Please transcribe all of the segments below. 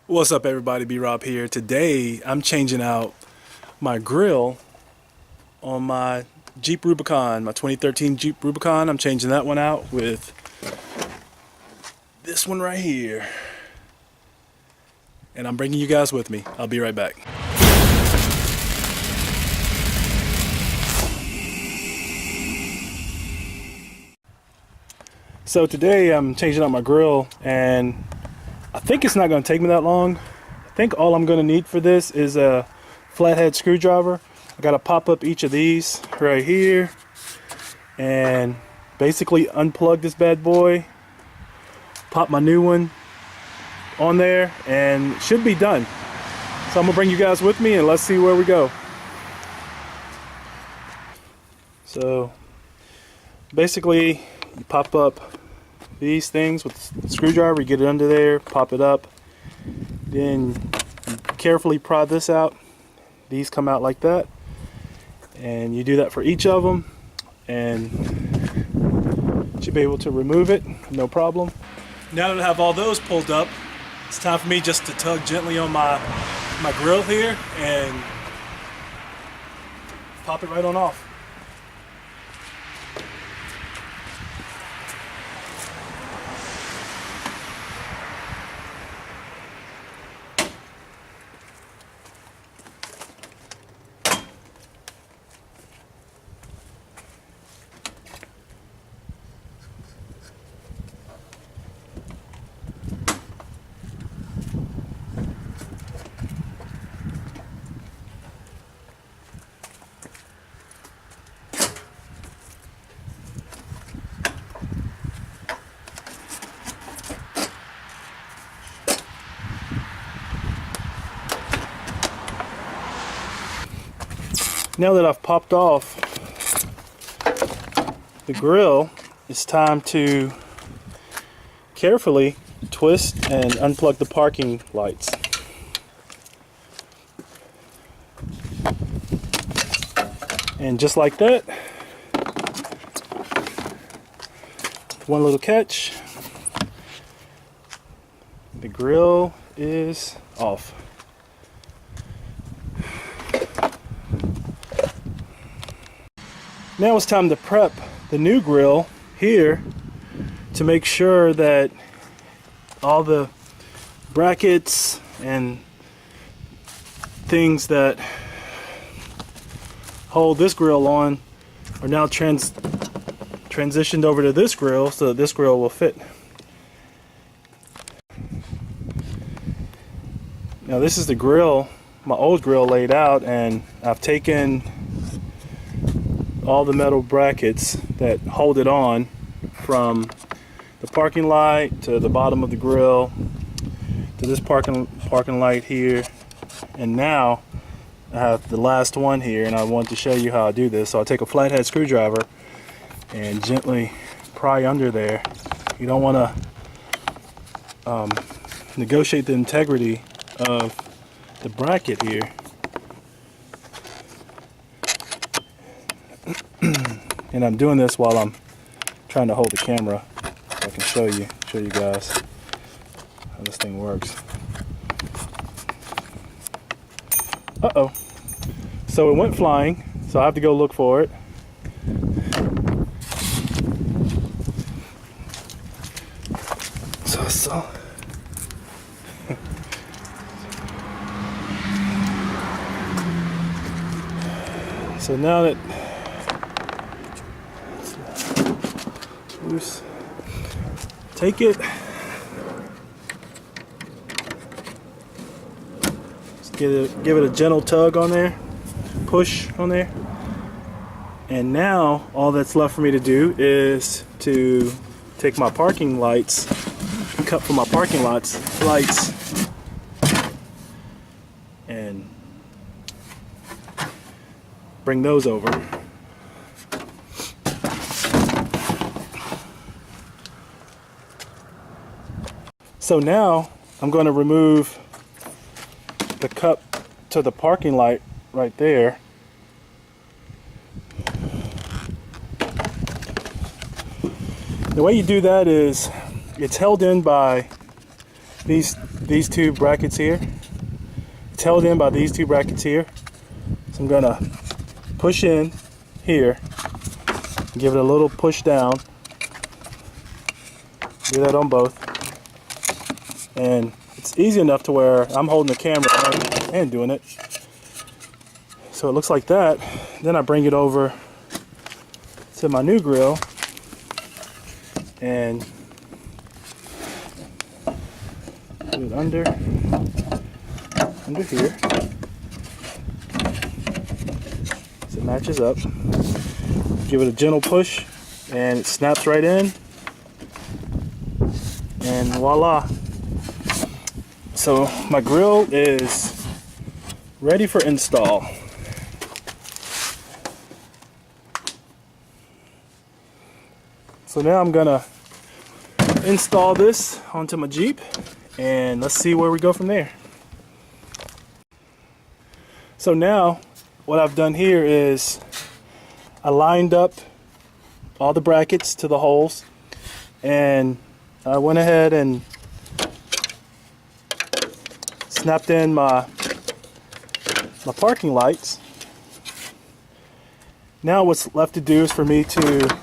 What's up, everybody? B-Rob here. Today I'm changing out my grill on my Jeep Rubicon, my 2013 Jeep Rubicon. I'm changing that one out with this one right here, and I'm bringing you guys with me. I'll be right back. So today I'm changing out my grill, and I think it's not going to take me that long. I think all I'm going to need for this is a flathead screwdriver. I got to pop up each of these right here and basically unplug this bad boy, pop my new one on there, and it should be done. So I'm going to bring you guys with me and let's see where we go. So basically you pop up these things with the screwdriver, you get it under there, pop it up, then you carefully pry this out. These come out like that, and you do that for each of them, and you should be able to remove it, no problem. Now that I have all those pulled up, it's time for me just to tug gently on my grill here and pop it right on off. Now that I've popped off the grill, it's time to carefully twist and unplug the parking lights. And just like that, one little catch, the grill is off. Now it's time to prep the new grill here to make sure that all the brackets and things that hold this grill on are now transitioned over to this grill, so that this grill will fit. Now this is the grill, my old grill laid out, and I've taken all the metal brackets that hold it on from the parking light to the bottom of the grill to this parking light here, and now I have the last one here, and I want to show you how I do this. So I'll take a flathead screwdriver and gently pry under there. You don't want to negotiate the integrity of the bracket here. And I'm doing this while I'm trying to hold the camera so I can show you guys how this thing works. Uh-oh. So it went flying, so I have to go look for it. So now that loose, take it, just give it a gentle tug on there, push on there, and now all that's left for me to do is to take my parking lights, cut from my parking lights, and bring those over. So now I'm going to remove the cup to the parking light right there. The way you do that is it's held in by these these two brackets here. It's held in by these two brackets here. So I'm gonna push in here, give it a little push down. Do that on both. And it's easy enough to where I'm holding the camera and doing it. So it looks like that. Then I bring it over to my new grill and put it under here. So it matches up. Give it a gentle push and it snaps right in. And voila. So my grill is ready for install. So now I'm gonna install this onto my Jeep and let's see where we go from there. So now what I've done here is I lined up all the brackets to the holes and I went ahead and snapped in my parking lights. Now what's left to do is for me to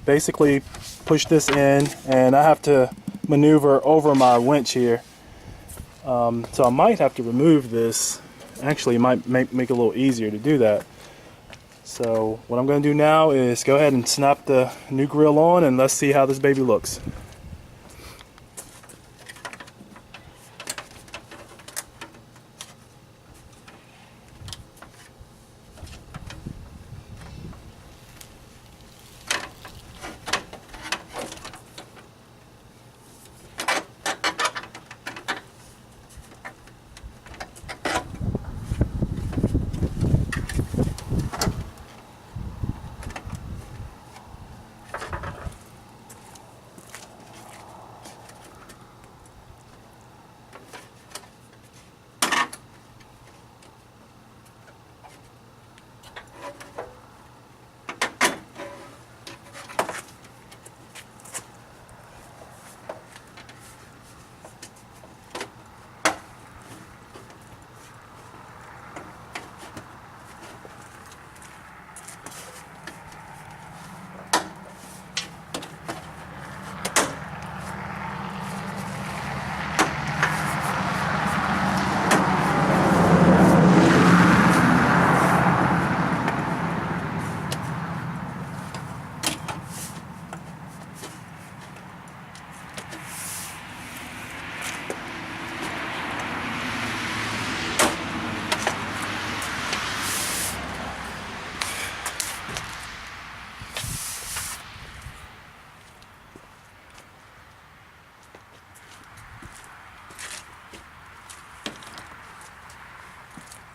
basically push this in, and I have to maneuver over my winch here. So I might have to remove this. Actually, it might make it a little easier to do that. So what I'm going to do now is go ahead and snap the new grill on and let's see how this baby looks.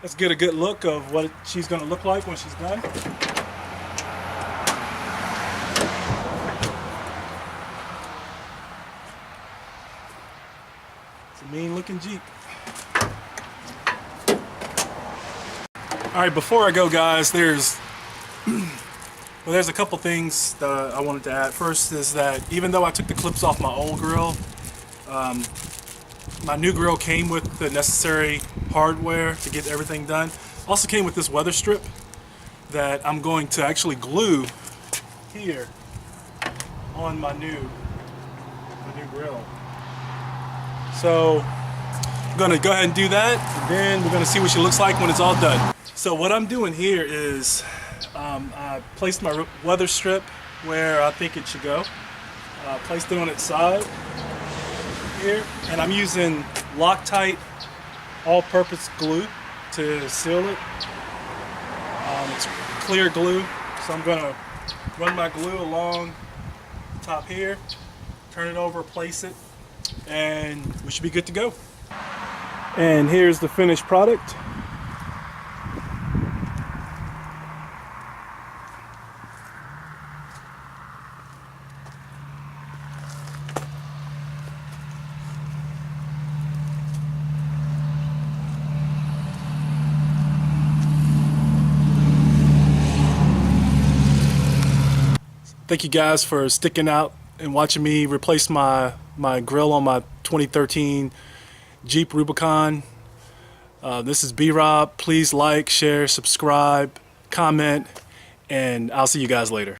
Let's get a good look of what she's going to look like when she's done. It's a mean looking Jeep. Alright, before I go guys, there's a couple things that I wanted to add. First is that even though I took the clips off my old grill, my new grill came with the necessary hardware to get everything done. Also came with this weather strip that I'm going to actually glue here on my new grill. So I'm going to go ahead and do that, and then we're going to see what she looks like when it's all done. So what I'm doing here is I placed my weather strip where I think it should go. Placed it on its side here, and I'm using Loctite all-purpose glue to seal it. It's clear glue, so I'm going to run my glue along the top here, turn it over, place it, and we should be good to go. And here's the finished product. Thank you guys for sticking out and watching me replace my grill on my 2013 Jeep Rubicon. This is B-Rob. Please like, share, subscribe, comment, and I'll see you guys later.